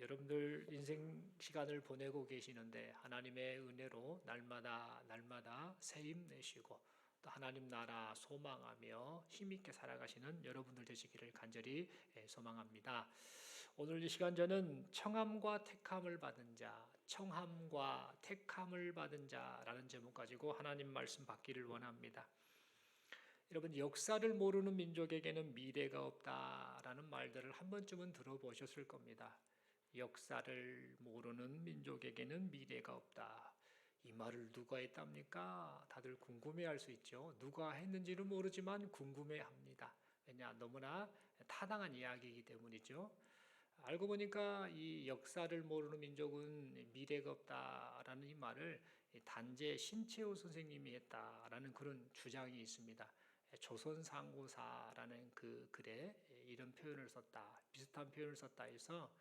여러분들 인생 시간을 보내고 계시는데 하나님의 은혜로 날마다 새 힘 내시고 또 하나님 나라 소망하며 힘있게 살아가시는 여러분들 되시기를 간절히 소망합니다. 오늘 이 시간 저는 청함과 택함을 받은 자, 청함과 택함을 받은 자라는 제목 가지고 하나님 말씀 받기를 원합니다. 여러분, 역사를 모르는 민족에게는 미래가 없다라는 말들을 한 번쯤은 들어보셨을 겁니다. 역사를 모르는 민족에게는 미래가 없다. 이 말을 누가 했답니까? 다들 궁금해할 수 있죠. 누가 했는지는 모르지만 궁금해합니다. 왜냐, 너무나 타당한 이야기이기 때문이죠. 알고 보니까 이 역사를 모르는 민족은 미래가 없다라는 이 말을 단재 신채호 선생님이 했다라는 그런 주장이 있습니다. 조선상고사라는 그 글에 이런 표현을 썼다, 비슷한 표현을 썼다 해서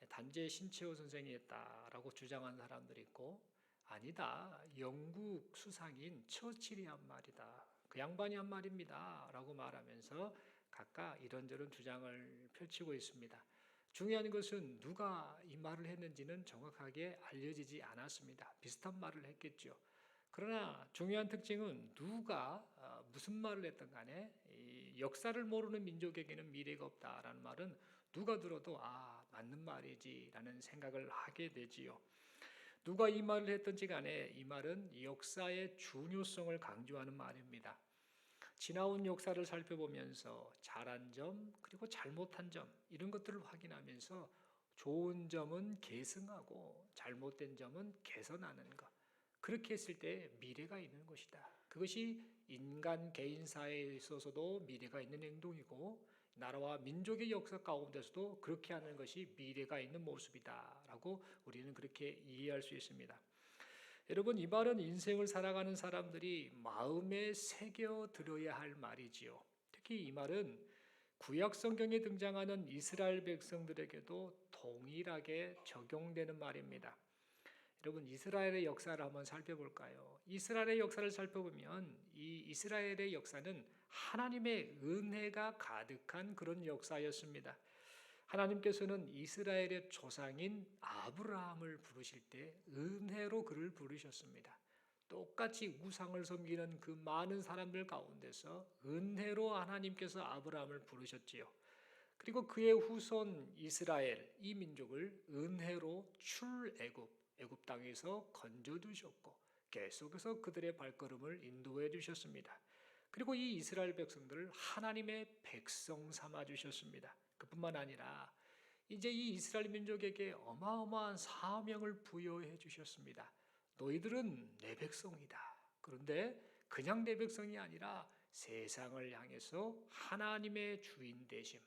단재 신채호 선생이 했다라고 주장한 사람들이 있고, 아니다, 영국 수상인 처칠이 한 말이다, 그 양반이 한 말입니다 라고 말하면서 각각 이런저런 주장을 펼치고 있습니다. 중요한 것은 누가 이 말을 했는지는 정확하게 알려지지 않았습니다. 비슷한 말을 했겠죠. 그러나 중요한 특징은 누가 무슨 말을 했든 간에 이 역사를 모르는 민족에게는 미래가 없다라는 말은 누가 들어도 맞는 말이지라는 생각을 하게 되지요. 누가 이 말을 했든지 간에 이 말은 역사의 중요성을 강조하는 말입니다. 지나온 역사를 살펴보면서 잘한 점 그리고 잘못한 점 이런 것들을 확인하면서 좋은 점은 계승하고 잘못된 점은 개선하는 것, 그렇게 했을 때 미래가 있는 것이다. 그것이 인간 개인사에 있어서도 미래가 있는 행동이고 나라와 민족의 역사 가운데서도 그렇게 하는 것이 미래가 있는 모습이다 라고 우리는 그렇게 이해할 수 있습니다. 여러분, 이 말은 인생을 살아가는 사람들이 마음에 새겨들어야 할 말이지요. 특히 이 말은 구약 성경에 등장하는 이스라엘 백성들에게도 동일하게 적용되는 말입니다. 여러분, 이스라엘의 역사를 한번 살펴볼까요? 이스라엘의 역사를 살펴보면 이 이스라엘의 역사는 하나님의 은혜가 가득한 그런 역사였습니다. 하나님께서는 이스라엘의 조상인 아브라함을 부르실 때 은혜로 그를 부르셨습니다. 똑같이 우상을 섬기는 그 많은 사람들 가운데서 은혜로 하나님께서 아브라함을 부르셨지요. 그리고 그의 후손 이스라엘, 이 민족을 은혜로 애굽 땅에서 건져두셨고 계속해서 그들의 발걸음을 인도해 주셨습니다. 그리고 이 이스라엘 백성들을 하나님의 백성 삼아 주셨습니다. 그뿐만 아니라 이제 이 이스라엘 민족에게 어마어마한 사명을 부여해 주셨습니다. 너희들은 내 백성이다. 그런데 그냥 내 백성이 아니라 세상을 향해서 하나님의 주인 되심,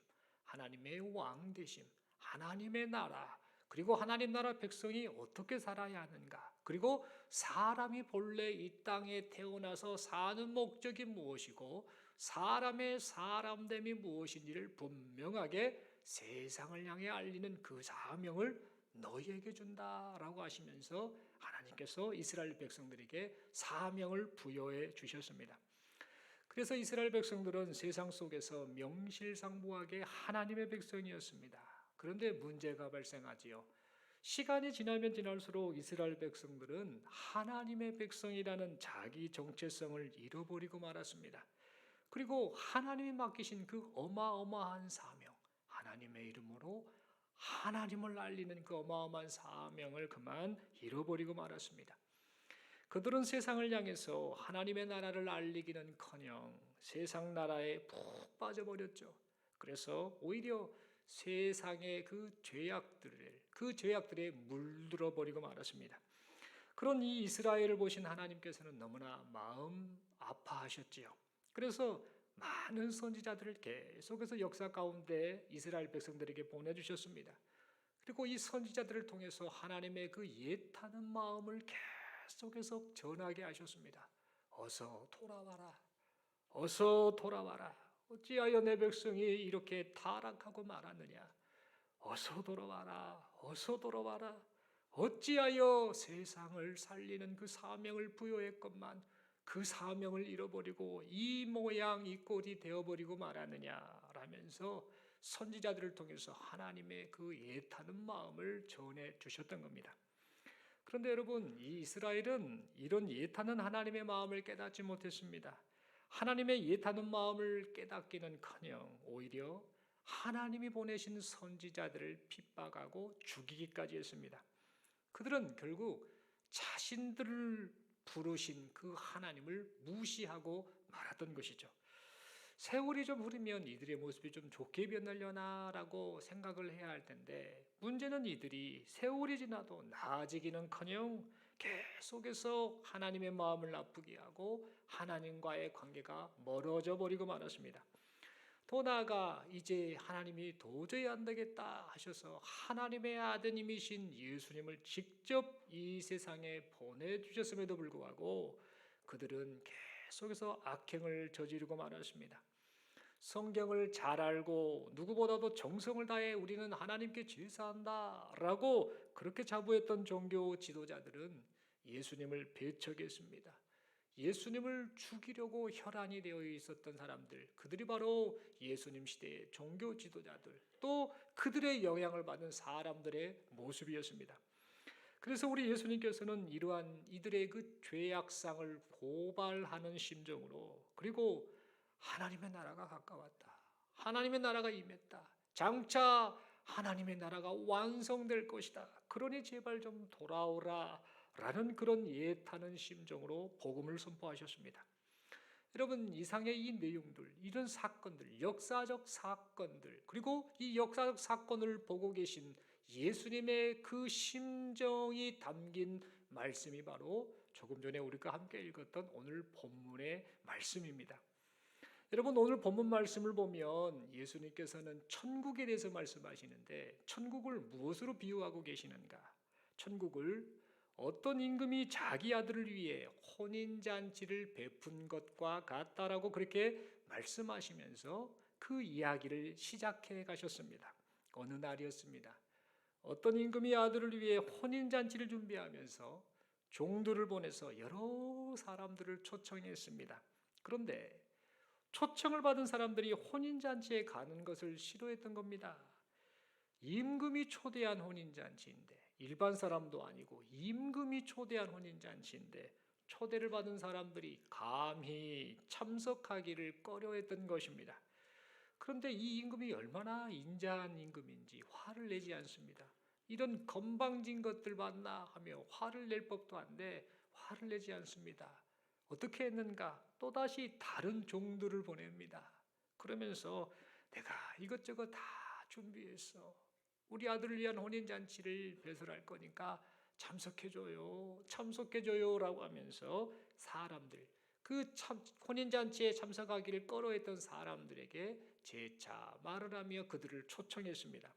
하나님의 왕 되심, 하나님의 나라, 그리고 하나님 나라 백성이 어떻게 살아야 하는가, 그리고 사람이 본래 이 땅에 태어나서 사는 목적이 무엇이고 사람의 사람됨이 무엇인지를 분명하게 세상을 향해 알리는 그 사명을 너희에게 준다라고 하시면서 하나님께서 이스라엘 백성들에게 사명을 부여해 주셨습니다. 그래서 이스라엘 백성들은 세상 속에서 명실상부하게 하나님의 백성이었습니다. 그런데 문제가 발생하지요. 시간이 지나면 지날수록 이스라엘 백성들은 하나님의 백성이라는 자기 정체성을 잃어버리고 말았습니다. 그리고 하나님이 맡기신 그 어마어마한 사명, 하나님의 이름으로 하나님을 알리는 그 어마어마한 사명을 그만 잃어버리고 말았습니다. 그들은 세상을 향해서 하나님의 나라를 알리기는커녕 세상 나라에 푹 빠져버렸죠. 그래서 오히려 세상의 그 죄악들에 물들어 버리고 말았습니다. 그런 이 이스라엘을 보신 하나님께서는 너무나 마음 아파하셨지요. 그래서 많은 선지자들을 계속해서 역사 가운데 이스라엘 백성들에게 보내주셨습니다. 그리고 이 선지자들을 통해서 하나님의 그 예타는 마음을 계속해서 전하게 하셨습니다. 어서 돌아와라. 어서 돌아와라. 어찌하여 내 백성이 이렇게 타락하고 말았느냐. 어서 돌아와라. 어서 돌아와라. 어찌하여 세상을 살리는 그 사명을 부여했건만 그 사명을 잃어버리고 이 모양 이 꼴이 되어버리고 말았느냐 라면서 선지자들을 통해서 하나님의 그 애타는 마음을 전해 주셨던 겁니다. 그런데 여러분, 이 이스라엘은 이런 애타는 하나님의 마음을 깨닫지 못했습니다. 하나님의 애타는 마음을 깨닫기는커녕 오히려 하나님이 보내신 선지자들을 핍박하고 죽이기까지 했습니다. 그들은 결국 자신들을 부르신 그 하나님을 무시하고 말았던 것이죠. 세월이 좀 흐르면 이들의 모습이 좀 좋게 변하려나라고 생각을 해야 할 텐데, 문제는 이들이 세월이 지나도 나아지기는커녕 계속해서 하나님의 마음을 나쁘게 하고 하나님과의 관계가 멀어져 버리고 말았습니다. 더 나아가 이제 하나님이 도저히 안 되겠다 하셔서 하나님의 아드님이신 예수님을 직접 이 세상에 보내주셨음에도 불구하고 그들은 계속해서 악행을 저지르고 말았습니다. 성경을 잘 알고 누구보다도 정성을 다해 우리는 하나님께 제사한다 라고 그렇게 자부했던 종교 지도자들은 예수님을 배척했습니다. 예수님을 죽이려고 혈안이 되어 있었던 사람들, 그들이 바로 예수님 시대의 종교 지도자들, 또 그들의 영향을 받은 사람들의 모습이었습니다. 그래서 우리 예수님께서는 이러한 이들의 그 죄악상을 고발하는 심정으로, 그리고 하나님의 나라가 가까웠다, 하나님의 나라가 임했다, 장차 하나님의 나라가 완성될 것이다, 그러니 제발 좀 돌아오라 라는 그런 예타는 심정으로 복음을 선포하셨습니다. 여러분, 이상의 이 내용들, 이런 사건들, 역사적 사건들, 그리고 이 역사적 사건을 보고 계신 예수님의 그 심정이 담긴 말씀이 바로 조금 전에 우리가 함께 읽었던 오늘 본문의 말씀입니다. 여러분, 오늘 본문 말씀을 보면 예수님께서는 천국에 대해서 말씀하시는데, 천국을 무엇으로 비유하고 계시는가? 천국을 어떤 임금이 자기 아들을 위해 혼인잔치를 베푼 것과 같다라고 그렇게 말씀하시면서 그 이야기를 시작해 가셨습니다. 어느 날이었습니다. 어떤 임금이 아들을 위해 혼인잔치를 준비하면서 종들을 보내서 여러 사람들을 초청했습니다. 그런데 초청을 받은 사람들이 혼인잔치에 가는 것을 싫어했던 겁니다. 임금이 초대한 혼인잔치인데, 일반 사람도 아니고 임금이 초대한 혼인잔치인데 초대를 받은 사람들이 감히 참석하기를 꺼려했던 것입니다. 그런데 이 임금이 얼마나 인자한 임금인지 화를 내지 않습니다. 이런 건방진 것들 봤나 하며 화를 낼 법도 한데 화를 내지 않습니다. 어떻게 했는가? 또다시 다른 종들을 보냅니다. 그러면서 내가 이것저것 다 준비했어. 우리 아들을 위한 혼인잔치를 배설할 거니까 참석해줘요 라고 하면서 사람들, 혼인잔치에 참석하기를 꺼려했던 사람들에게 재차 말을 하며 그들을 초청했습니다.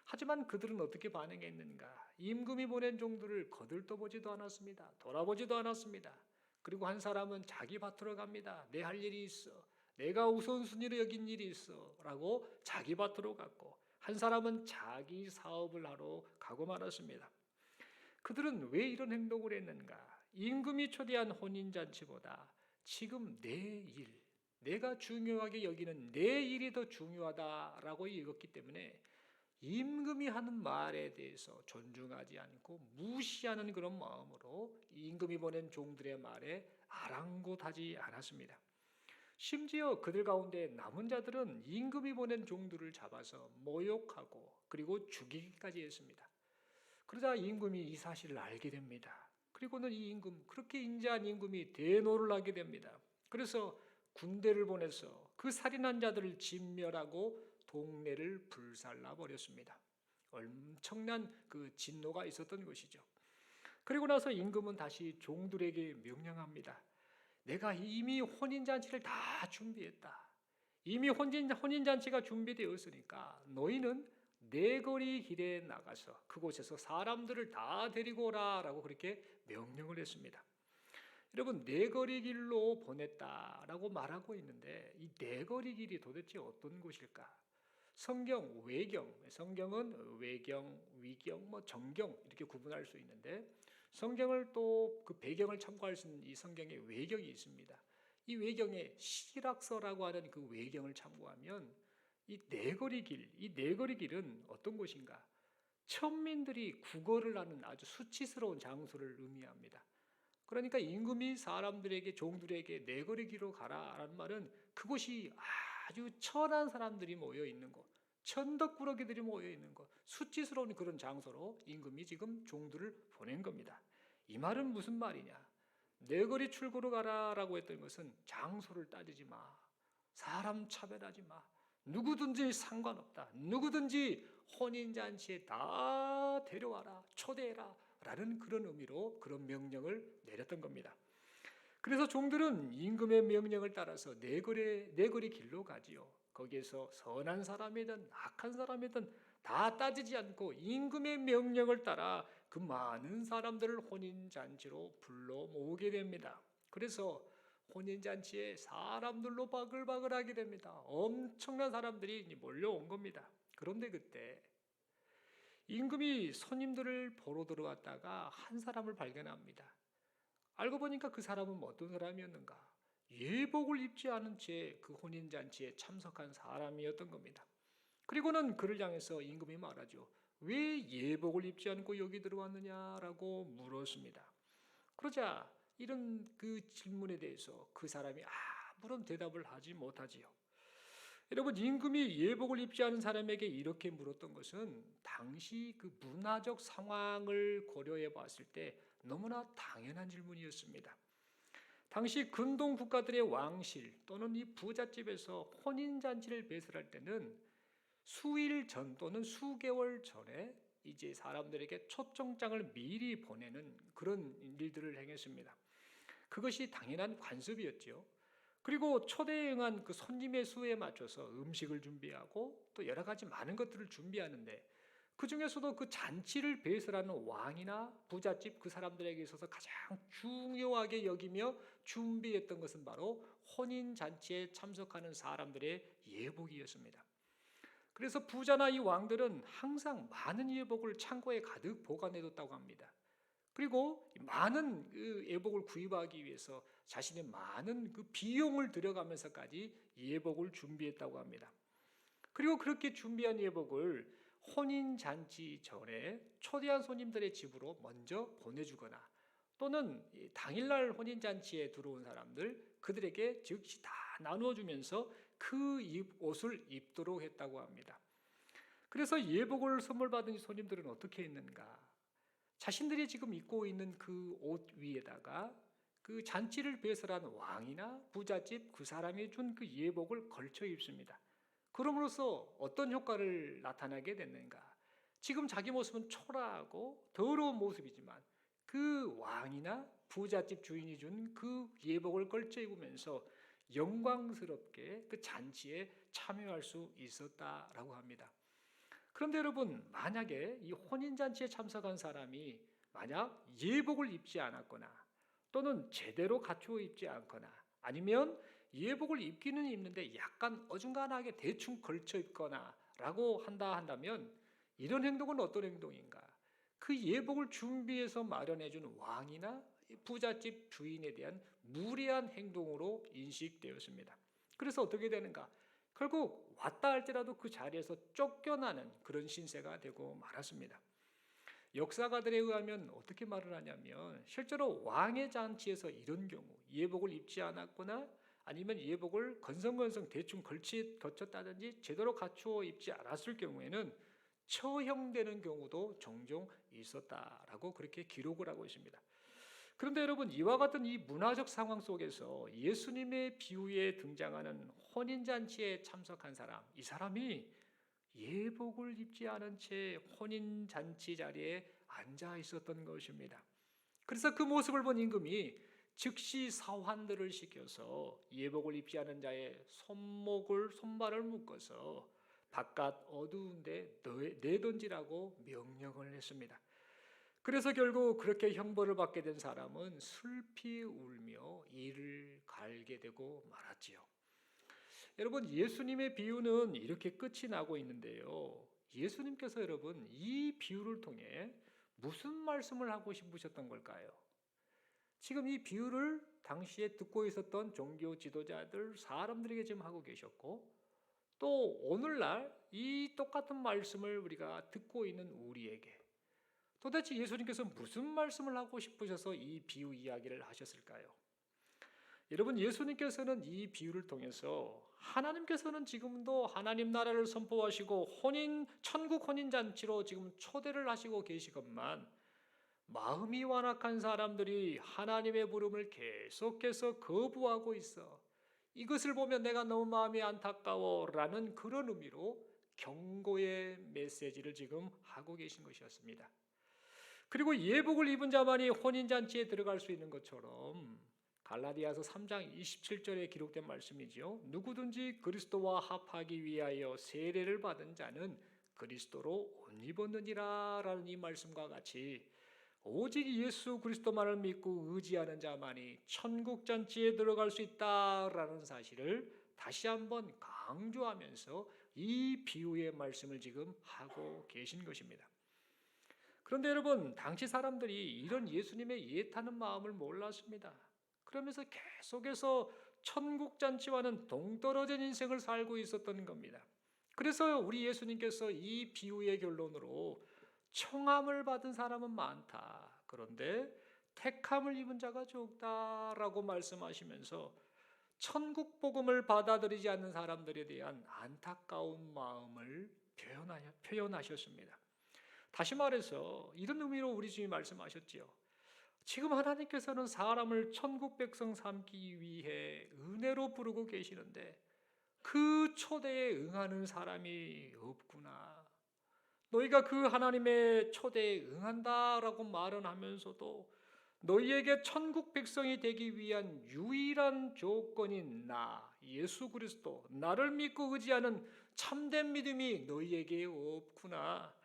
하지만 그들은 어떻게 반응했는가? 임금이 보낸 종들을 거들떠보지도 않았습니다. 돌아보지도 않았습니다. 그리고 한 사람은 자기 밭으로 갑니다. 내 할 일이 있어, 내가 우선순위로 여긴 일이 있어 라고 자기 밭으로 갔고, 한 사람은 자기 사업을 하러 가고 말았습니다. 그들은 왜 이런 행동을 했는가? 임금이 초대한 혼인잔치보다 지금 내 일, 내가 중요하게 여기는 내 일이 더 중요하다라고 읽었기 때문에 임금이 하는 말에 대해서 존중하지 않고 무시하는 그런 마음으로 임금이 보낸 종들의 말에 아랑곳하지 않았습니다. 심지어 그들 가운데 남은 자들은 임금이 보낸 종들을 잡아서 모욕하고 그리고 죽이기까지 했습니다. 그러자 임금이 이 사실을 알게 됩니다. 그리고는 이 임금, 그렇게 인자한 임금이 대노를 하게 됩니다. 그래서 군대를 보내서 그 살인한 자들을 진멸하고 동네를 불살라 버렸습니다. 엄청난 그 진노가 있었던 것이죠. 그리고 나서 임금은 다시 종들에게 명령합니다. 내가 이미 혼인잔치를 다 준비했다. 이미 혼인잔치가 준비되었으니까 너희는 네거리 길에 나가서 그곳에서 사람들을 다 데리고 오라라고 그렇게 명령을 했습니다. 여러분, 네거리 길로 보냈다라고 말하고 있는데 이 네거리 길이 도대체 어떤 곳일까? 성경은 외경, 위경, 정경 이렇게 구분할 수 있는데, 성경을 또 그 배경을 참고할 수 있는 이 성경의 외경이 있습니다. 이 외경에 시락서라고 하는 그 외경을 참고하면 이 네거리 길은 어떤 곳인가? 천민들이 구걸을 하는 아주 수치스러운 장소를 의미합니다. 그러니까 임금이 사람들에게 종들에게 내거리기로 가라라는 말은 그곳이 아주 천한 사람들이 모여 있는 곳, 천덕꾸러기들이 모여 있는 곳, 수치스러운 그런 장소로 임금이 지금 종들을 보낸 겁니다. 이 말은 무슨 말이냐? 내거리 출구로 가라라고 했던 것은 장소를 따지지 마. 사람 차별하지 마. 누구든지 상관없다. 누구든지 혼인잔치에 다 데려와라. 초대해라. 라는 그런 의미로 그런 명령을 내렸던 겁니다. 그래서 종들은 임금의 명령을 따라서 네거리 길로 가지요. 거기에서 선한 사람이든 악한 사람이든 다 따지지 않고 임금의 명령을 따라 그 많은 사람들을 혼인잔치로 불러 모으게 됩니다. 그래서 혼인잔치에 사람들로 바글바글하게 됩니다. 엄청난 사람들이 몰려온 겁니다. 그런데 그때 임금이 손님들을 보러 들어갔다가 한 사람을 발견합니다. 알고 보니까 그 사람은 어떤 사람이었는가? 예복을 입지 않은 채 그 혼인잔치에 참석한 사람이었던 겁니다. 그리고는 그를 향해서 임금이 말하죠. 왜 예복을 입지 않고 여기 들어왔느냐라고 물었습니다. 그러자 이런 그 질문에 대해서 그 사람이 아무런 대답을 하지 못하지요. 여러분, 임금이 예복을 입지 않은 사람에게 이렇게 물었던 것은 당시 그 문화적 상황을 고려해 봤을 때 너무나 당연한 질문이었습니다. 당시 근동 국가들의 왕실 또는 이 부잣집에서 혼인잔치를 배설할 때는 수일 전 또는 수개월 전에 이제 사람들에게 초청장을 미리 보내는 그런 일들을 행했습니다. 그것이 당연한 관습이었죠. 그리고 초대에 응한 그 손님의 수에 맞춰서 음식을 준비하고 또 여러 가지 많은 것들을 준비하는데 그 중에서도 그 잔치를 배설하는 왕이나 부잣집 그 사람들에게 있어서 가장 중요하게 여기며 준비했던 것은 바로 혼인잔치에 참석하는 사람들의 예복이었습니다. 그래서 부자나 이 왕들은 항상 많은 예복을 창고에 가득 보관해뒀다고 합니다. 그리고 많은 그 예복을 구입하기 위해서 자신의 많은 그 비용을 들여가면서까지 예복을 준비했다고 합니다. 그리고 그렇게 준비한 예복을 혼인잔치 전에 초대한 손님들의 집으로 먼저 보내주거나 또는 당일날 혼인잔치에 들어온 사람들 그들에게 즉시 다 나누어주면서 그 옷을 입도록 했다고 합니다. 그래서 예복을 선물 받은 손님들은 어떻게 했는가? 자신들이 지금 입고 있는 그 옷 위에다가 그 잔치를 배설한 왕이나 부잣집 그 사람이 준 그 예복을 걸쳐 입습니다. 그럼으로써 어떤 효과를 나타나게 됐는가? 지금 자기 모습은 초라하고 더러운 모습이지만 그 왕이나 부잣집 주인이 준 그 예복을 걸쳐 입으면서 영광스럽게 그 잔치에 참여할 수 있었다라고 합니다. 그런데 여러분, 만약에 이 혼인잔치에 참석한 사람이 만약 예복을 입지 않았거나 또는 제대로 갖추어 입지 않거나 아니면 예복을 입기는 입는데 약간 어중간하게 대충 걸쳐 입거나 라고 한다면 이런 행동은 어떤 행동인가? 그 예복을 준비해서 마련해 준 왕이나 부잣집 주인에 대한 무례한 행동으로 인식되었습니다. 그래서 어떻게 되는가? 결국 왔다 할지라도 그 자리에서 쫓겨나는 그런 신세가 되고 말았습니다. 역사가들에 의하면 어떻게 말을 하냐면 실제로 왕의 잔치에서 이런 경우 예복을 입지 않았거나 아니면 예복을 건성건성 대충 거쳤다든지 제대로 갖추어 입지 않았을 경우에는 처형되는 경우도 종종 있었다라고 그렇게 기록을 하고 있습니다. 그런데 여러분, 이와 같은 이 문화적 상황 속에서 예수님의 비유에 등장하는 혼인잔치에 참석한 사람, 이 사람이 예복을 입지 않은 채 혼인잔치 자리에 앉아 있었던 것입니다. 그래서 그 모습을 본 임금이 즉시 사환들을 시켜서 예복을 입지 않은 자의 손발을 묶어서 바깥 어두운 데 내던지라고 명령을 했습니다. 그래서 결국 그렇게 형벌을 받게 된 사람은 슬피 울며 이를 갈게 되고 말았지요. 여러분, 예수님의 비유는 이렇게 끝이 나고 있는데요. 예수님께서 여러분 이 비유를 통해 무슨 말씀을 하고 싶으셨던 걸까요? 지금 이 비유를 당시에 듣고 있었던 종교 지도자들, 사람들에게 지금 하고 계셨고 또 오늘날 이 똑같은 말씀을 우리가 듣고 있는 우리에게 도대체 예수님께서 무슨 말씀을 하고 싶으셔서 이 비유 이야기를 하셨을까요? 여러분, 예수님께서는 이 비유를 통해서 하나님께서는 지금도 하나님 나라를 선포하시고 천국 혼인잔치로 지금 초대를 하시고 계시건만 마음이 완악한 사람들이 하나님의 부름을 계속해서 거부하고 있어. 이것을 보면 내가 너무 마음이 안타까워라는 그런 의미로 경고의 메시지를 지금 하고 계신 것이었습니다. 그리고 예복을 입은 자만이 혼인잔치에 들어갈 수 있는 것처럼 갈라디아서 3장 27절에 기록된 말씀이지요. 누구든지 그리스도와 합하기 위하여 세례를 받은 자는 그리스도로 옷 입었느니라 라는 이 말씀과 같이 오직 예수 그리스도만을 믿고 의지하는 자만이 천국 잔치에 들어갈 수 있다라는 사실을 다시 한번 강조하면서 이 비유의 말씀을 지금 하고 계신 것입니다. 그런데 여러분, 당시 사람들이 이런 예수님의 예타는 마음을 몰랐습니다. 그러면서 계속해서 천국 잔치와는 동떨어진 인생을 살고 있었던 겁니다. 그래서 우리 예수님께서 이 비유의 결론으로 청함을 받은 사람은 많다. 그런데 택함을 입은 자가 적다라고 말씀하시면서 천국 복음을 받아들이지 않는 사람들에 대한 안타까운 마음을 표현하셨습니다. 다시 말해서 이런 의미로 우리 주님이 말씀하셨지요. 지금 하나님께서는 사람을 천국 백성 삼기 위해 은혜로 부르고 계시는데 그 초대에 응하는 사람이 없구나. 너희가 그 하나님의 초대에 응한다라고 말은 하면서도 너희에게 천국 백성이 되기 위한 유일한 조건인 나, 예수 그리스도, 나를 믿고 의지하는 참된 믿음이 너희에게 없구나.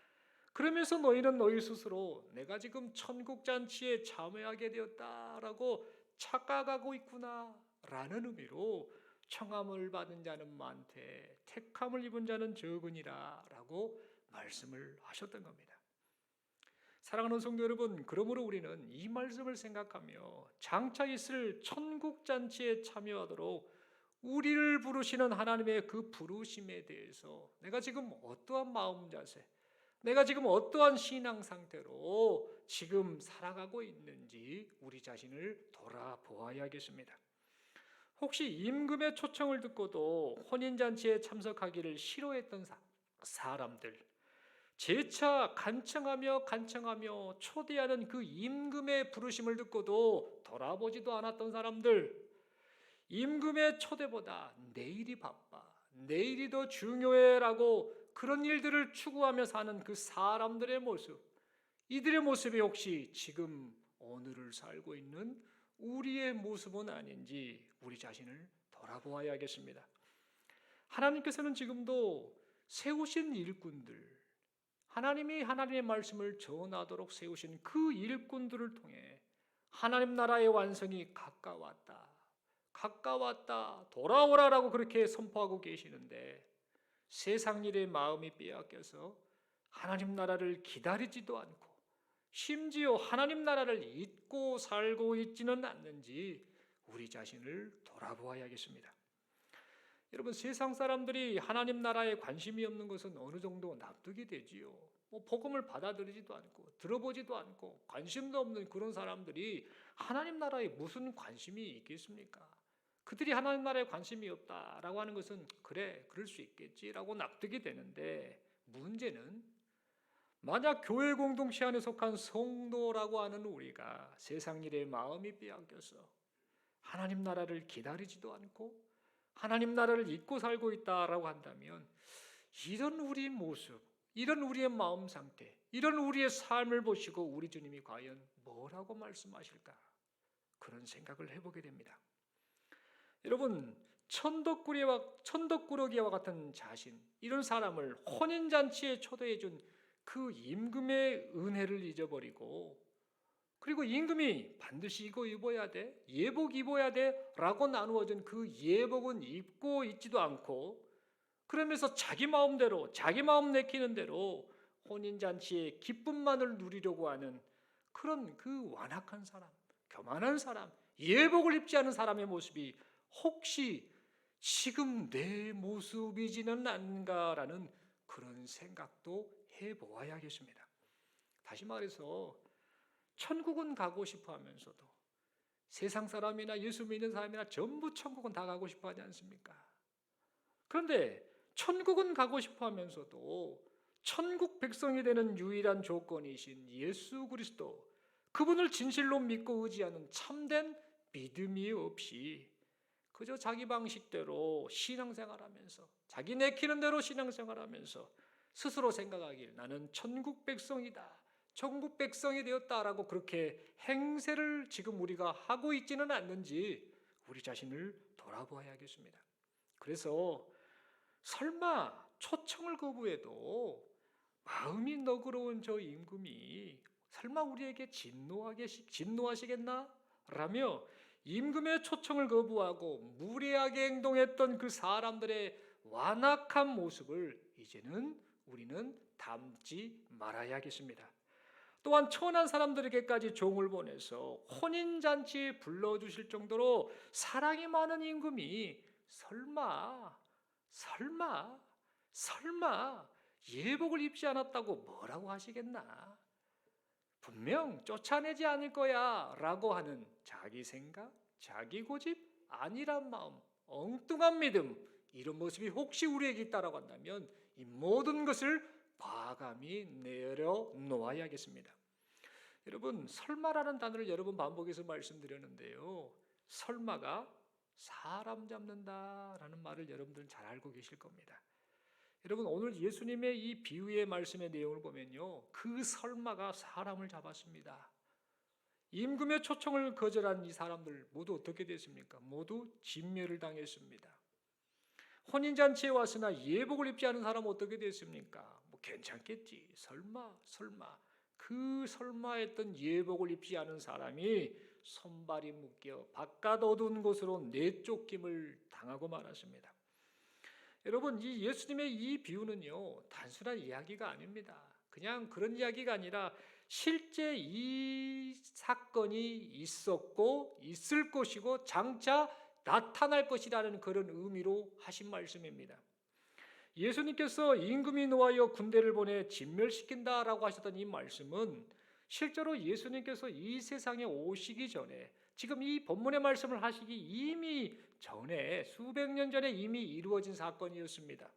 그러면서 너희는 너희 스스로 내가 지금 천국 잔치에 참여하게 되었다라고 착각하고 있구나 라는 의미로 청함을 받은 자는 많되 택함을 입은 자는 적으니라 라고 말씀을 하셨던 겁니다. 사랑하는 성도 여러분, 그러므로 우리는 이 말씀을 생각하며 장차 있을 천국 잔치에 참여하도록 우리를 부르시는 하나님의 그 부르심에 대해서 내가 지금 어떠한 마음 자세, 내가 지금 어떠한 신앙 상태로 지금 살아가고 있는지 우리 자신을 돌아보아야겠습니다. 혹시 임금의 초청을 듣고도 혼인잔치에 참석하기를 싫어했던 사람들, 재차 간청하며 초대하는 그 임금의 부르심을 듣고도 돌아보지도 않았던 사람들, 임금의 초대보다 내일이 바빠, 내일이 더 중요해라고 그런 일들을 추구하며 사는 그 사람들의 모습, 이들의 모습이 혹시 지금 오늘을 살고 있는 우리의 모습은 아닌지 우리 자신을 돌아보아야겠습니다. 하나님께서는 지금도 세우신 일꾼들, 하나님이 하나님의 말씀을 전하도록 세우신 그 일꾼들을 통해 하나님 나라의 완성이 가까웠다, 돌아오라라고 그렇게 선포하고 계시는데 세상 일에 마음이 빼앗겨서 하나님 나라를 기다리지도 않고 심지어 하나님 나라를 잊고 살고 있지는 않는지 우리 자신을 돌아보아야겠습니다. 여러분, 세상 사람들이 하나님 나라에 관심이 없는 것은 어느 정도 납득이 되지요. 복음을 받아들이지도 않고 들어보지도 않고 관심도 없는 그런 사람들이 하나님 나라에 무슨 관심이 있겠습니까? 그들이 하나님 나라에 관심이 없다라고 하는 것은 그래, 그럴 수 있겠지라고 납득이 되는데, 문제는 만약 교회 공동체 안에 속한 성도라고 하는 우리가 세상 일에 마음이 빼앗겨서 하나님 나라를 기다리지도 않고 하나님 나라를 잊고 살고 있다라고 한다면 이런 우리 모습, 이런 우리의 마음 상태, 이런 우리의 삶을 보시고 우리 주님이 과연 뭐라고 말씀하실까? 그런 생각을 해보게 됩니다. 여러분, 천덕꾸러기와 같은 자신, 이런 사람을 혼인잔치에 초대해준 그 임금의 은혜를 잊어버리고, 그리고 임금이 반드시 이거 입어야 돼, 예복 입어야 돼 라고 나누어진 그 예복은 입고 있지도 않고, 그러면서 자기 마음대로, 자기 마음 내키는 대로 혼인잔치의 기쁨만을 누리려고 하는 그런 그 완악한 사람, 교만한 사람, 예복을 입지 않은 사람의 모습이 혹시 지금 내 모습이지는 않은가라는 그런 생각도 해보아야겠습니다. 다시 말해서 천국은 가고 싶어 하면서도 세상 사람이나 예수 믿는 사람이나 전부 천국은 다 가고 싶어 하지 않습니까? 그런데 천국은 가고 싶어 하면서도 천국 백성이 되는 유일한 조건이신 예수 그리스도, 그분을 진실로 믿고 의지하는 참된 믿음이 없이 그저 자기 방식대로 신앙생활하면서 자기 내키는 대로 신앙생활하면서 스스로 생각하길 나는 천국 백성이다, 천국 백성이 되었다라고 그렇게 행세를 지금 우리가 하고 있지는 않는지 우리 자신을 돌아보아야겠습니다. 그래서 설마 초청을 거부해도 마음이 너그러운 저 임금이 설마 우리에게 진노하시겠나? 라며 임금의 초청을 거부하고 무례하게 행동했던 그 사람들의 완악한 모습을 이제는 우리는 담지 말아야겠습니다. 또한 천한 사람들에게까지 종을 보내서 혼인잔치에 불러주실 정도로 사랑이 많은 임금이 설마 예복을 입지 않았다고 뭐라고 하시겠나? 분명 쫓아내지 않을 거야 라고 하는 자기 생각, 자기 고집, 아니란 마음, 엉뚱한 믿음, 이런 모습이 혹시 우리에게 있다라고 한다면 이 모든 것을 과감히 내려놓아야겠습니다. 여러분, 설마라는 단어를 여러 번 반복해서 말씀드렸는데요, 설마가 사람 잡는다라는 말을 여러분들은 잘 알고 계실 겁니다. 여러분, 오늘 예수님의 이 비유의 말씀의 내용을 보면요, 그 설마가 사람을 잡았습니다. 임금의 초청을 거절한 이 사람들 모두 어떻게 됐습니까? 모두 진멸을 당했습니다. 혼인잔치에 왔으나 예복을 입지 않은 사람은 어떻게 됐습니까? 뭐 괜찮겠지, 설마. 그 설마했던 예복을 입지 않은 사람이 손발이 묶여 바깥 어두운 곳으로 내쫓김을 당하고 말았습니다. 여러분, 이 예수님의 이 비유는요, 단순한 이야기가 아닙니다. 그냥 그런 이야기가 아니라 실제 이 사건이 있었고 있을 것이고 장차 나타날 것이라는 그런 의미로 하신 말씀입니다. 예수님께서 임금이 노하여 군대를 보내 진멸시킨다라고 하셨던 이 말씀은 실제로 예수님께서 이 세상에 오시기 전에, 지금 이 본문의 말씀을 하시기 이미 전에, 수백 년 전에 이미 이루어진 사건이었습니다.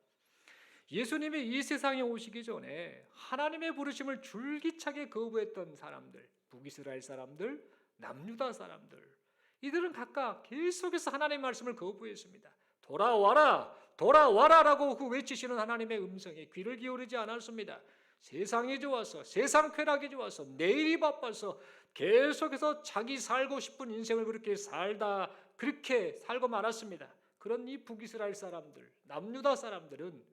예수님이 이 세상에 오시기 전에 하나님의 부르심을 줄기차게 거부했던 사람들, 북이스라엘 사람들, 남유다 사람들, 이들은 각각 계속해서 하나님의 말씀을 거부했습니다. 돌아와라 라고 그 외치시는 하나님의 음성에 귀를 기울이지 않았습니다. 세상이 좋아서, 세상 쾌락이 좋아서, 내일이 바빠서 계속해서 자기 살고 싶은 인생을 그렇게 살고 말았습니다. 그런 이 북이스라엘 사람들, 남유다 사람들은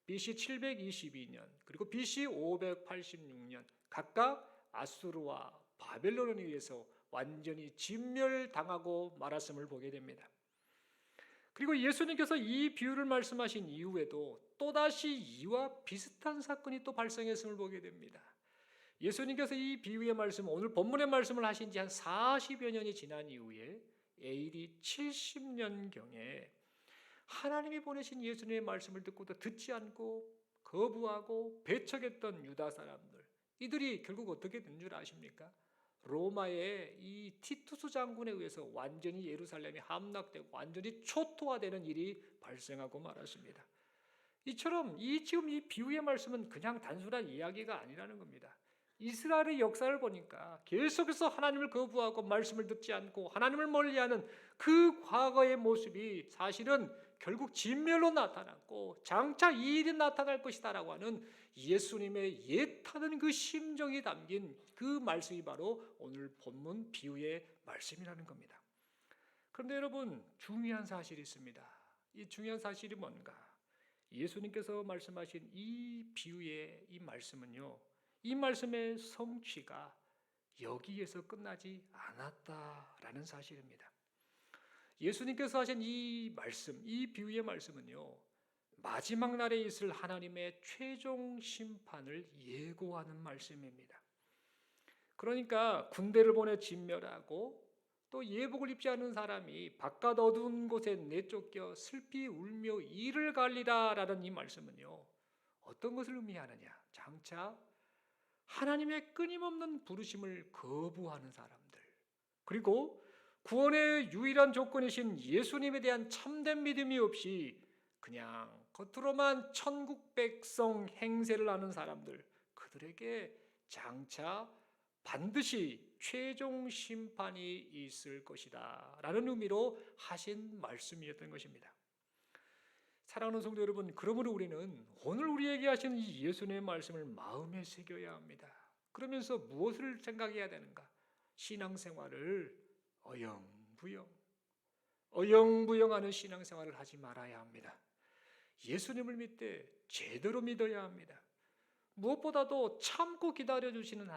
BC 722년 그리고 BC 586년 각각 아수르와 바벨론에 의해서 완전히 진멸당하고 말았음을 보게 됩니다. 그리고 예수님께서 이 비유를 말씀하신 이후에도 또다시 이와 비슷한 사건이 또 발생했음을 보게 됩니다. 예수님께서 이 비유의 말씀, 오늘 본문의 말씀을 하신 지 한 40여 년이 지난 이후에 AD 70년경에 하나님이 보내신 예수님의 말씀을 듣고도 듣지 않고 거부하고 배척했던 유다 사람들, 이들이 결국 어떻게 된 줄 아십니까? 로마의 이 티투스 장군에 의해서 완전히 예루살렘이 함락되고 완전히 초토화되는 일이 발생하고 말았습니다. 이처럼 지금 이 비유의 말씀은 그냥 단순한 이야기가 아니라는 겁니다. 이스라엘의 역사를 보니까 계속해서 하나님을 거부하고 말씀을 듣지 않고 하나님을 멀리하는 그 과거의 모습이 사실은 결국 진멸로 나타났고 장차 이 일이 나타날 것이다라고 하는 예수님의 예타는 그 심정이 담긴 그 말씀이 바로 오늘 본문 비유의 말씀이라는 겁니다. 그런데 여러분, 중요한 사실이 있습니다. 이 중요한 사실이 뭔가? 예수님께서 말씀하신 이 비유의 이 말씀은요, 이 말씀의 성취가 여기에서 끝나지 않았다라는 사실입니다. 예수님께서 하신 이 말씀, 이 비유의 말씀은요, 마지막 날에 있을 하나님의 최종 심판을 예고하는 말씀입니다. 그러니까 군대를 보내 진멸하고 또 예복을 입지 않은 사람이 바깥 어두운 곳에 내쫓겨 슬피 울며 이를 갈리라 라는 이 말씀은요, 어떤 것을 의미하느냐? 장차 하나님의 끊임없는 부르심을 거부하는 사람들, 그리고 구원의 유일한 조건이신 예수님에 대한 참된 믿음이 없이 그냥 겉으로만 천국 백성 행세를 하는 사람들, 그들에게 장차 반드시 최종 심판이 있을 것이다 라는 의미로 하신 말씀이었던 것입니다. 사랑하는 성도 여러분, 그러므로 우리는 오늘 우리에게 하신 이 예수님의 말씀을 마음에 새겨야 합니다. 그러면서 무엇을 생각해야 되는가? 신앙생활을 어영부영하는 신앙생활을 하지 말아야 합니다. 예수님을 믿되 제대로 믿어야 합니다. 무엇보다도 참고 기다려주시는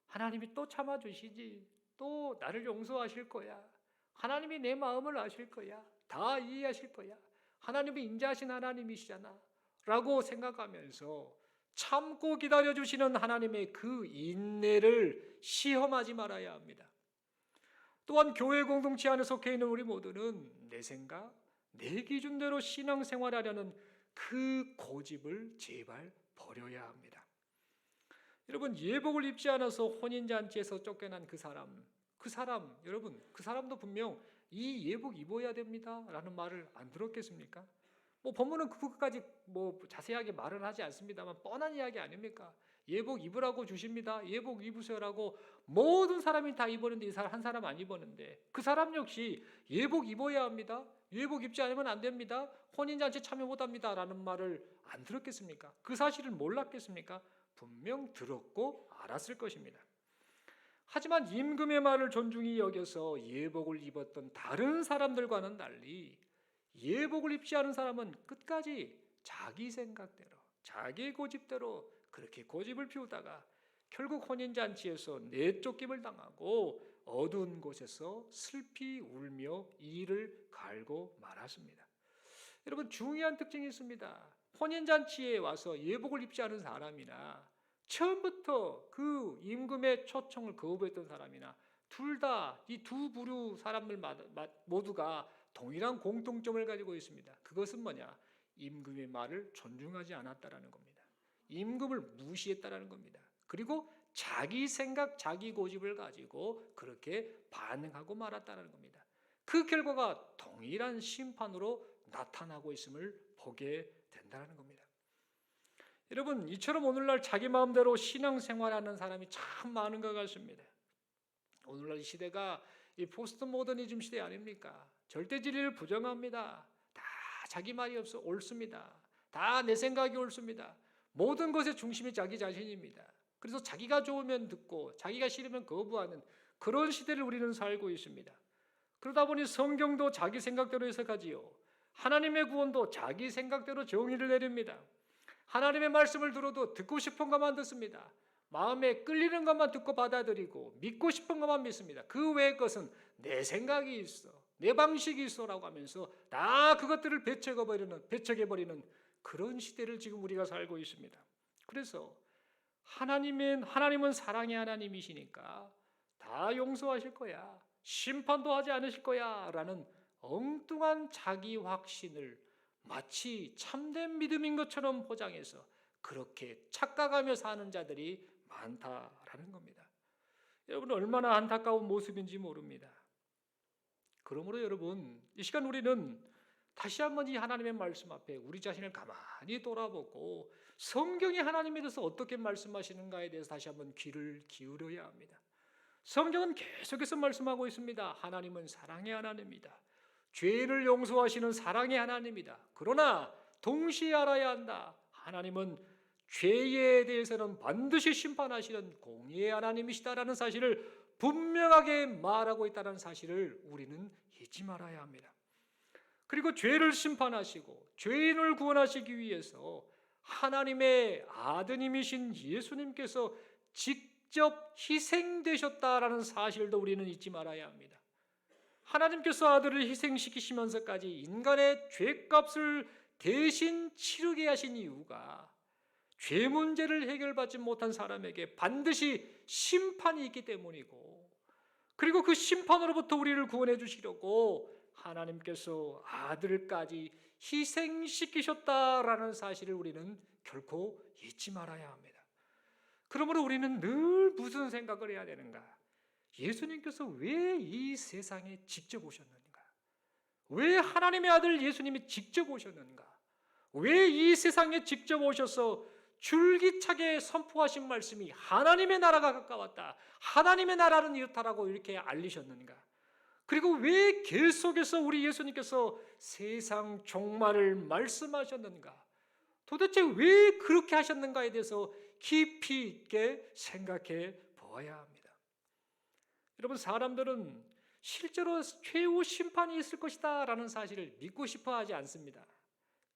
하나님이 또 참아주시지, 또 나를 용서하실 거야, 하나님이 내 마음을 아실 거야, 다 이해하실 거야, 하나님이 인자하신 하나님이시잖아 라고 생각하면서 참고 기다려주시는 하나님의 그 인내를 시험하지 말아야 합니다. 또한 교회 공동체 안에 속해 있는 우리 모두는 내 생각, 내 기준대로 신앙생활하려는 그 고집을 제발 버려야 합니다. 여러분, 예복을 입지 않아서 혼인잔치에서 쫓겨난 그 사람, 여러분, 그 사람도 분명 이 예복 입어야 됩니다 라는 말을 안 들었겠습니까? 본문은 그것까지 자세하게 말을 하지 않습니다만 뻔한 이야기 아닙니까? 예복 입으라고 주십니다. 예복 입으세요라고 모든 사람이 다 입었는데 이 사람 한 사람 안 입었는데, 그 사람 역시 예복 입어야 합니다, 예복 입지 않으면 안 됩니다, 혼인잔치 참여 못합니다 라는 말을 안 들었겠습니까? 그 사실을 몰랐겠습니까? 분명 들었고 알았을 것입니다. 하지만 임금의 말을 존중히 여겨서 예복을 입었던 다른 사람들과는 달리 예복을 입지 않은 사람은 끝까지 자기 생각대로, 자기 고집대로 그렇게 고집을 피우다가 결국 혼인잔치에서 내쫓김을 당하고 어두운 곳에서 슬피 울며 이를 갈고 말았습니다. 여러분, 중요한 특징이 있습니다. 혼인잔치에 와서 예복을 입지 않은 사람이나 처음부터 그 임금의 초청을 거부했던 사람이나 둘 다 이 두 부류 사람들 모두가 동일한 공통점을 가지고 있습니다. 그것은 뭐냐? 임금의 말을 존중하지 않았다라는 겁니다. 임금을 무시했다라는 겁니다. 그리고 자기 생각, 자기 고집을 가지고 그렇게 반응하고 말았다는 겁니다. 그 결과가 동일한 심판으로 나타나고 있음을 보게 된다는 겁니다. 여러분, 이처럼 오늘날 자기 마음대로 신앙생활하는 사람이 참 많은 것 같습니다. 오늘날 이 시대가 이 포스트 모더니즘 시대 아닙니까? 절대 진리를 부정합니다. 다 자기 말이 옳습니다. 다 내 생각이 옳습니다. 모든 것의 중심이 자기 자신입니다. 그래서 자기가 좋으면 듣고 자기가 싫으면 거부하는 그런 시대를 우리는 살고 있습니다. 그러다 보니 성경도 자기 생각대로 해석하지요. 하나님의 구원도 자기 생각대로 정의를 내립니다. 하나님의 말씀을 들어도 듣고 싶은 것만 듣습니다. 마음에 끌리는 것만 듣고 받아들이고 믿고 싶은 것만 믿습니다. 그 외의 것은 내 생각이 있어, 내 방식이 있어라고 하면서 다 그것들을 배척해버리는 그런 시대를 지금 우리가 살고 있습니다. 그래서 하나님은 사랑의 하나님이시니까 다 용서하실 거야, 심판도 하지 않으실 거야 라는 엉뚱한 자기 확신을 마치 참된 믿음인 것처럼 포장해서 그렇게 착각하며 사는 자들이 많다라는 겁니다. 여러분, 얼마나 안타까운 모습인지 모릅니다. 그러므로 여러분, 이 시간 우리는 다시 한번 이 하나님의 말씀 앞에 우리 자신을 가만히 돌아보고 성경이 하나님에 대해서 어떻게 말씀하시는가에 대해서 다시 한번 귀를 기울여야 합니다. 성경은 계속해서 말씀하고 있습니다. 하나님은 사랑의 하나님이다. 죄를 용서하시는 사랑의 하나님이다. 그러나 동시에 알아야 한다. 하나님은 죄에 대해서는 반드시 심판하시는 공의의 하나님이시다라는 사실을 분명하게 말하고 있다는 사실을 우리는 잊지 말아야 합니다. 그리고 죄를 심판하시고 죄인을 구원하시기 위해서 하나님의 아드님이신 예수님께서 직접 희생되셨다라는 사실도 우리는 잊지 말아야 합니다. 하나님께서 아들을 희생시키시면서까지 인간의 죄값을 대신 치르게 하신 이유가 죄 문제를 해결받지 못한 사람에게 반드시 심판이 있기 때문이고, 그리고 그 심판으로부터 우리를 구원해 주시려고 하나님께서 아들까지 희생시키셨다라는 사실을 우리는 결코 잊지 말아야 합니다. 그러므로 우리는 늘 무슨 생각을 해야 되는가? 예수님께서 왜 이 세상에 직접 오셨는가? 왜 하나님의 아들 예수님이 직접 오셨는가? 왜 이 세상에 직접 오셔서 줄기차게 선포하신 말씀이 하나님의 나라가 가까웠다, 하나님의 나라는 이렇다라고 이렇게 알리셨는가? 그리고 왜 계속해서 우리 예수님께서 세상 종말을 말씀하셨는가? 도대체 왜 그렇게 하셨는가에 대해서 깊이 있게 생각해 보아야 합니다. 여러분, 사람들은 실제로 최후 심판이 있을 것이다 라는 사실을 믿고 싶어 하지 않습니다.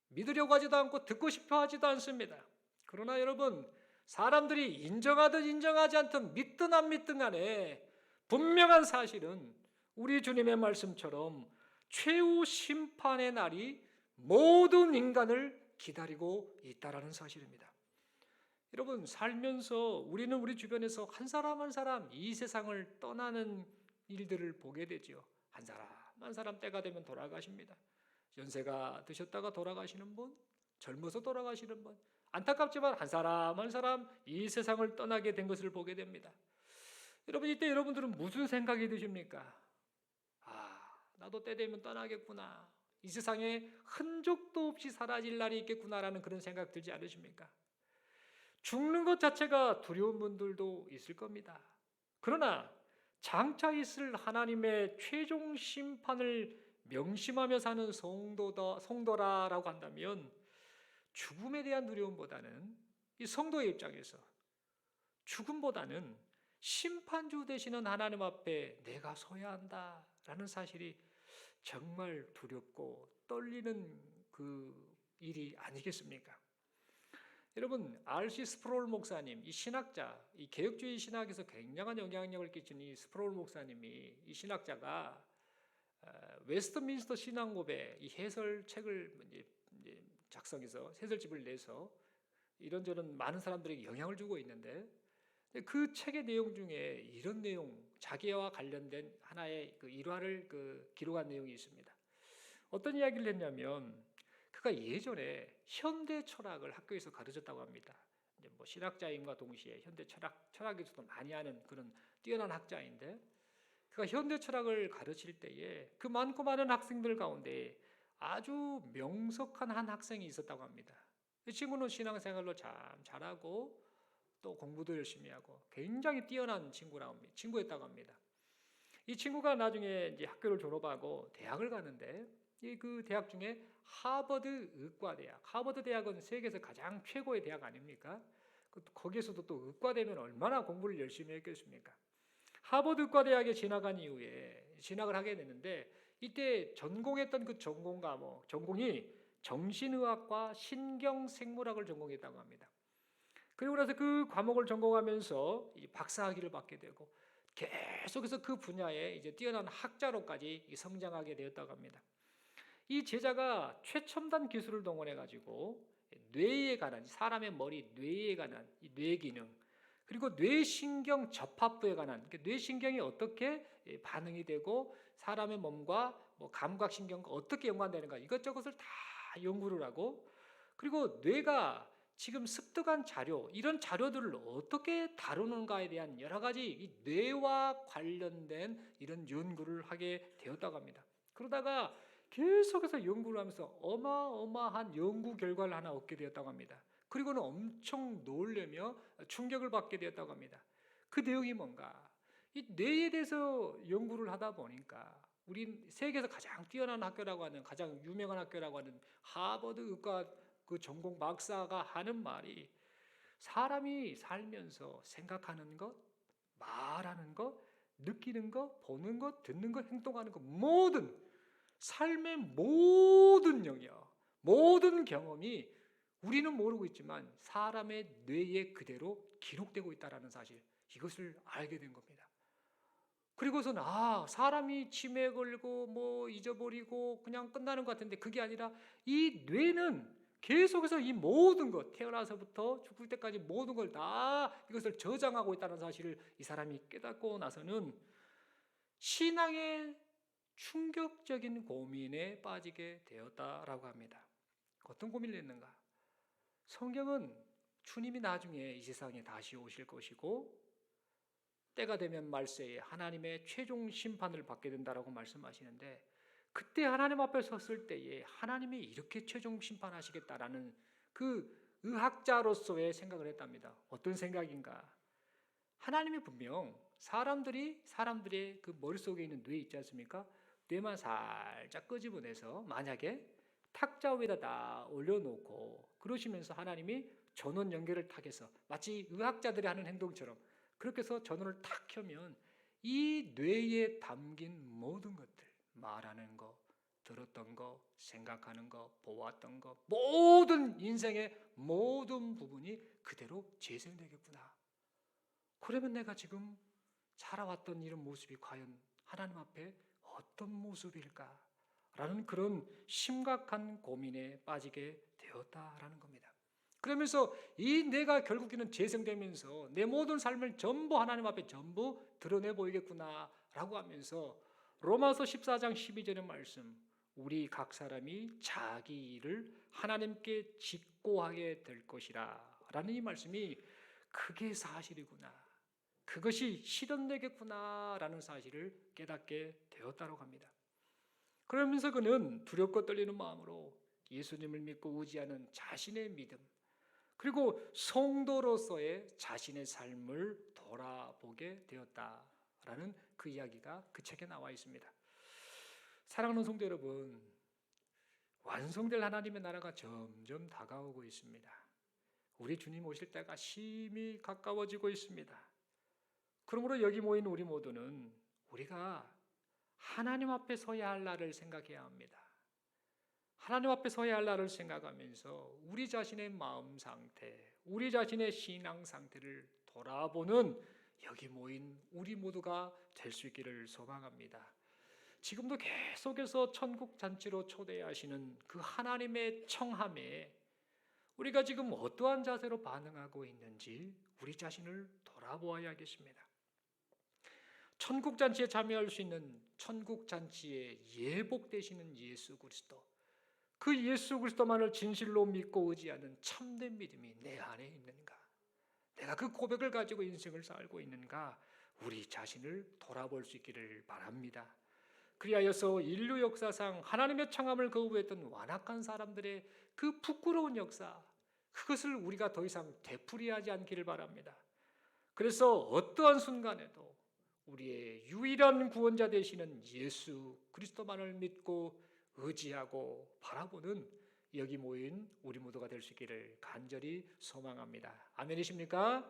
믿으려고 하지도 않고 듣고 싶어 하지도 않습니다. 그러나 여러분, 사람들이 인정하든 인정하지 않든 믿든 안 믿든 간에 분명한 사실은 우리 주님의 말씀처럼 최후 심판의 날이 모든 인간을 기다리고 있다라는 사실입니다. 여러분, 살면서 우리는 우리 주변에서 한 사람 한 사람 이 세상을 떠나는 일들을 보게 되죠. 한 사람 한 사람 때가 되면 돌아가십니다. 연세가 드셨다가 돌아가시는 분, 젊어서 돌아가시는 분, 안타깝지만 한 사람 한 사람 이 세상을 떠나게 된 것을 보게 됩니다. 여러분, 이때 여러분들은 무슨 생각이 드십니까? 나도 때 되면 떠나겠구나, 이 세상에 흔적도 없이 사라질 날이 있겠구나라는 그런 생각 들지 않으십니까? 죽는 것 자체가 두려운 분들도 있을 겁니다. 그러나 장차 있을 하나님의 최종 심판을 명심하며 사는 성도라라고 한다면 죽음에 대한 두려움보다는, 이 성도의 입장에서 죽음보다는 심판주 되시는 하나님 앞에 내가 서야 한다라는 사실이 정말 두렵고 떨리는 그 일이 아니겠습니까? 여러분, R.C. 스프롤 목사님, 이 신학자, 이 개혁주의 신학에서 굉장한 영향력을 끼친 이 스프롤 목사님이, 이 신학자가 웨스트민스터 신앙고백 이 해설책을 이제 작성해서 해설집을 내서 이런저런 많은 사람들에게 영향을 주고 있는데, 그 책의 내용 중에 이런 내용, 자기와 관련된 하나의 그 일화를 기록한 내용이 있습니다. 어떤 이야기를 했냐면, 그가 예전에 현대 철학을 학교에서 가르쳤다고 합니다. 이제 뭐 신학자임과 동시에 현대 철학에서도 많이 하는 그런 뛰어난 학자인데, 그가 현대 철학을 가르칠 때에 그 많고 많은 학생들 가운데 아주 명석한 한 학생이 있었다고 합니다. 이 친구는 신앙생활로 참 잘하고 또 공부도 열심히 하고 굉장히 뛰어난 친구였다고 합니다. 이 친구가 나중에 이제 학교를 졸업하고 대학을 가는데, 그 대학 중에 하버드 의과대학, 하버드 대학은 세계에서 가장 최고의 대학 아닙니까? 거기에서도 또 의과되면 얼마나 공부를 열심히 했겠습니까? 하버드 의과대학에 진학한 이후에 진학을 하게 됐는데, 이때 전공했던 그 전공이 정신의학과 신경생물학을 전공했다고 합니다. 그리고 나서 그 과목을 전공하면서 이 박사학위를 받게 되고 계속해서 그 분야에 이제 뛰어난 학자로까지 성장하게 되었다고 합니다. 이 제자가 최첨단 기술을 동원해 가지고 뇌에 관한, 사람의 머리 뇌에 관한 이 뇌 기능, 그리고 뇌신경 접합부에 관한, 뇌신경이 어떻게 반응이 되고 사람의 몸과 뭐 감각신경과 어떻게 연관되는가, 이것저것을 다 연구를 하고, 그리고 뇌가 지금 습득한 자료, 이런 자료들을 어떻게 다루는가에 대한 여러 가지 이 뇌와 관련된 이런 연구를 하게 되었다고 합니다. 그러다가 계속해서 연구를 하면서 어마어마한 연구 결과를 하나 얻게 되었다고 합니다. 그리고는 엄청 놀라며 충격을 받게 되었다고 합니다. 그 내용이 뭔가, 이 뇌에 대해서 연구를 하다 보니까 우리 세계에서 가장 뛰어난 학교라고 하는, 가장 유명한 학교라고 하는 하버드 의과 그 전공 박사가 하는 말이, 사람이 살면서 생각하는 것, 말하는 것, 느끼는 것, 보는 것, 듣는 것, 행동하는 것, 모든 삶의 모든 영역, 모든 경험이 우리는 모르고 있지만 사람의 뇌에 그대로 기록되고 있다는 사실, 이것을 알게 된 겁니다. 그리고서는 사람이 치매에 걸리고 뭐 잊어버리고 그냥 끝나는 것 같은데, 그게 아니라 이 뇌는 계속해서 이 모든 것, 태어나서부터 죽을 때까지 모든 걸 다 이것을 저장하고 있다는 사실을 이 사람이 깨닫고 나서는 신앙의 충격적인 고민에 빠지게 되었다라고 합니다. 어떤 고민을 했는가? 성경은 주님이 나중에 이 세상에 다시 오실 것이고 때가 되면 말세에 하나님의 최종 심판을 받게 된다라고 말씀하시는데, 그때 하나님 앞에 섰을 때에 하나님이 이렇게 최종 심판하시겠다라는 그 의학자로서의 생각을 했답니다. 어떤 생각인가? 하나님이 분명 사람들의 그 머릿속에 있는 뇌 있지 않습니까? 뇌만 살짝 끄집어내서 만약에 탁자 위에다 다 올려놓고 그러시면서 하나님이 전원 연결을 탁 해서 마치 의학자들이 하는 행동처럼 그렇게 해서 전원을 탁 켜면 이 뇌에 담긴 모든 것들, 말하는 거, 들었던 거, 생각하는 거, 보았던 거, 모든 인생의 모든 부분이 그대로 재생되겠구나. 그러면 내가 지금 살아왔던 이런 모습이 과연 하나님 앞에 어떤 모습일까? 라는 그런 심각한 고민에 빠지게 되었다라는 겁니다. 그러면서 이 내가 결국에는 재생되면서 내 모든 삶을 전부 하나님 앞에 전부 드러내 보이겠구나 라고 하면서 로마서 14장 12절의 말씀, 우리 각 사람이 자기 일을 하나님께 직고하게 될 것이라 라는 이 말씀이 그게 사실이구나, 그것이 실현되겠구나 라는 사실을 깨닫게 되었다고 합니다. 그러면서 그는 두렵고 떨리는 마음으로 예수님을 믿고 의지하는 자신의 믿음, 그리고 성도로서의 자신의 삶을 돌아보게 되었다라는 그 이야기가 그 책에 나와 있습니다. 사랑하는 성도 여러분, 완성될 하나님의 나라가 점점 다가오고 있습니다. 우리 주님 오실 때가 심히 가까워지고 있습니다. 그러므로 여기 모인 우리 모두는 우리가 하나님 앞에 서야 할 날을 생각해야 합니다. 하나님 앞에 서야 할 날을 생각하면서 우리 자신의 마음 상태, 우리 자신의 신앙 상태를 돌아보는 여기 모인 우리 모두가 될 수 있기를 소망합니다. 지금도 계속해서 천국 잔치로 초대하시는 그 하나님의 청함에 우리가 지금 어떠한 자세로 반응하고 있는지 우리 자신을 돌아보아야겠습니다. 천국 잔치에 참여할 수 있는 천국 잔치의 예복 되시는 예수 그리스도, 그 예수 그리스도만을 진실로 믿고 의지하는 참된 믿음이 내 안에 있는가? 내가 그 고백을 가지고 인생을 살고 있는가? 우리 자신을 돌아볼 수 있기를 바랍니다. 그리하여서 인류 역사상 하나님의 청함을 거부했던 완악한 사람들의 그 부끄러운 역사, 그것을 우리가 더 이상 되풀이하지 않기를 바랍니다. 그래서 어떠한 순간에도 우리의 유일한 구원자 되시는 예수 그리스도만을 믿고 의지하고 바라보는 여기 모인 우리 모두가 될 수 있기를 간절히 소망합니다. 아멘이십니까?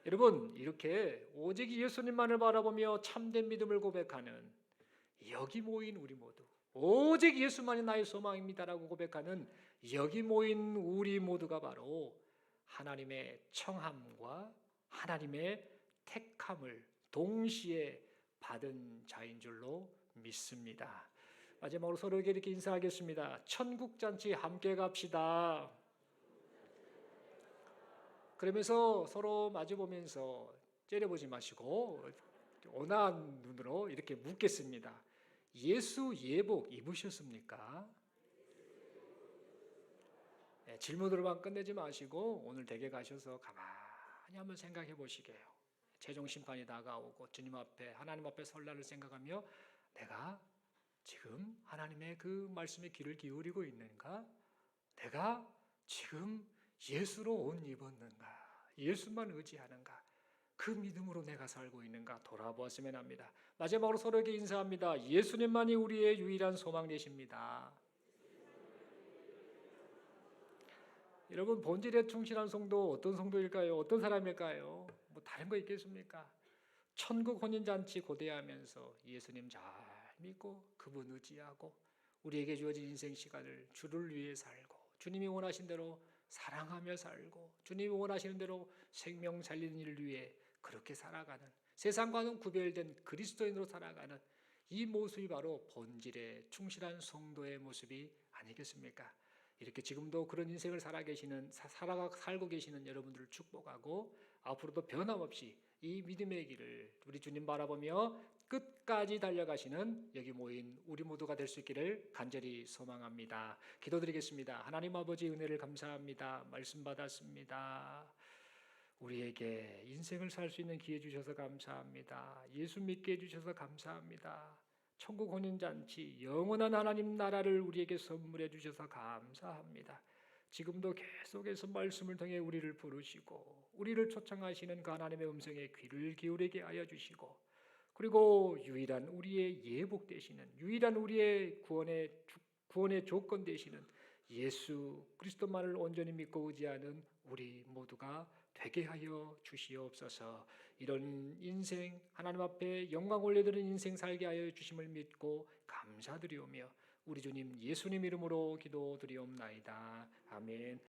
여러분, 이렇게 오직 예수님만을 바라보며 참된 믿음을 고백하는 여기 모인 우리 모두, 오직 예수만이 나의 소망입니다라고 고백하는 여기 모인 우리 모두가 바로 하나님의 청함과 하나님의 택함을 동시에 받은 자인 줄로 믿습니다. 마지막으로 서로에게 이렇게 인사하겠습니다. 천국잔치 함께 갑시다. 그러면서 서로 마주보면서 째려보지 마시고 온화한 눈으로 이렇게 묻겠습니다. 예수 예복 입으셨습니까? 네, 질문으로만 끝내지 마시고 오늘 댁에 가셔서 가만히 한번 생각해 보시게요. 최종 심판이 다가오고 주님 앞에, 하나님 앞에 설 날을 생각하며 내가 지금 하나님의 그 말씀에 귀를 기울이고 있는가? 내가 지금 예수로 옷 입었는가? 예수만 의지하는가? 그 믿음으로 내가 살고 있는가 돌아보았으면 합니다. 마지막으로 서로에게 인사합니다. 예수님만이 우리의 유일한 소망 되십니다. 여러분, 본질에 충실한 성도 어떤 성도일까요? 어떤 사람일까요? 뭐 다른 거 있겠습니까? 천국 혼인잔치 고대하면서 예수님 잘 믿고 그분 의지하고 우리에게 주어진 인생 시간을 주를 위해 살고 주님이 원하신 대로 사랑하며 살고 주님이 원하시는 대로 생명 살리는 일을 위해 그렇게 살아가는, 세상과는 구별된 그리스도인으로 살아가는 이 모습이 바로 본질에 충실한 성도의 모습이 아니겠습니까? 이렇게 지금도 그런 인생을 살고 계시는 여러분들을 축복하고 앞으로도 변함없이 이 믿음의 길을 우리 주님 바라보며 끝까지 달려가시는 여기 모인 우리 모두가 될 수 있기를 간절히 소망합니다. 기도드리겠습니다. 하나님 아버지 은혜를 감사합니다. 말씀 받았습니다. 우리에게 인생을 살 수 있는 기회 주셔서 감사합니다. 예수 믿게 해주셔서 감사합니다. 천국 혼인잔치 영원한 하나님 나라를 우리에게 선물해 주셔서 감사합니다. 지금도 계속해서 말씀을 통해 우리를 부르시고 우리를 초청하시는 그 하나님의 음성에 귀를 기울이게 하여 주시고, 그리고 유일한 우리의 예복 되시는, 유일한 우리의 구원의 조건 되시는 예수 그리스도만을 온전히 믿고 의지하는 우리 모두가 되게 하여 주시옵소서. 이런 인생, 하나님 앞에 영광 올려드리는 인생 살게 하여 주심을 믿고 감사드리오며 우리 주님 예수님 이름으로 기도드리옵나이다. 아멘.